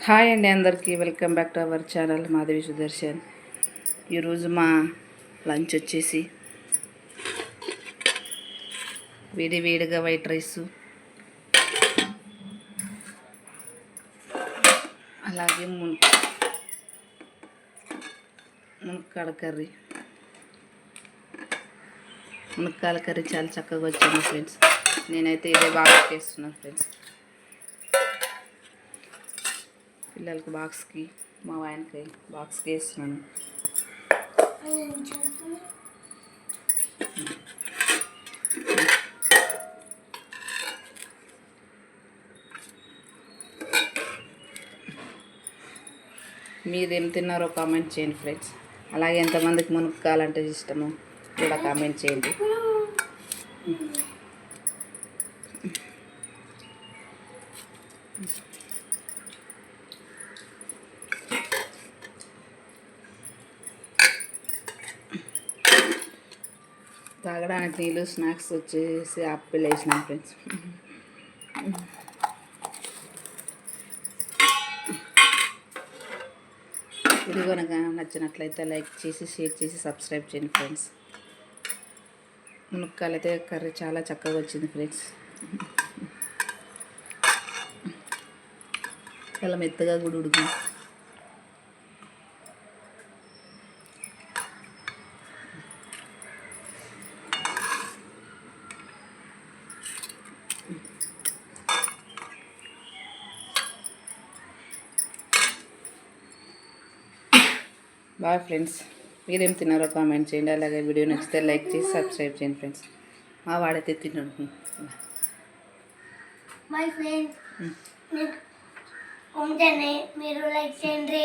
Hi అండి, అందరికీ welcome back to our channel Madhavi Sudarshan. ఈరోజు మా లంచ్ వచ్చేసి వేడిగా వైట్ రైసు, అలాగే మునక్కాడ కర్రీ. మునక్కాయల కర్రీ చాలా చక్కగా వచ్చింది ఫ్రెండ్స్. నేనైతే ఇదే బాగా చేస్తున్నాను ఫ్రెండ్స్. పిల్లలకి బాక్స్కి, మా ఆయనకి బాక్స్కి వేస్తున్నాను. మీరేం తిన్నారో కామెంట్ చేయండి ఫ్రెండ్స్. అలాగే ఎంతమందికి మునక్కాయాలంటే ఇష్టమో కూడా కామెంట్ చేయండి. తాగడానికి నీళ్ళు, స్నాక్స్ వచ్చేసి ఆపిల్ వేసినాం ఫ్రెండ్స్. వీడియో కనుక నచ్చినట్లయితే లైక్ చేసి, షేర్ చేసి, సబ్స్క్రైబ్ చేయండి ఫ్రెండ్స్. మునక్కాయలు అయితే కర్రీ చాలా చక్కగా వచ్చింది ఫ్రెండ్స్. చాలా మెత్తగా కూడా ఉడుకు. Bye friends. మీరేం తిన్నారో కామెంట్ చేయండి. అలాగే వీడియో నచ్చితే లైక్ చేసి సబ్స్క్రైబ్ చేయండి ఫ్రెండ్స్. మా వాడైతే తిన్నాడు. మై ఫ్రెండ్స్ మీరు లైక్ చేయండి.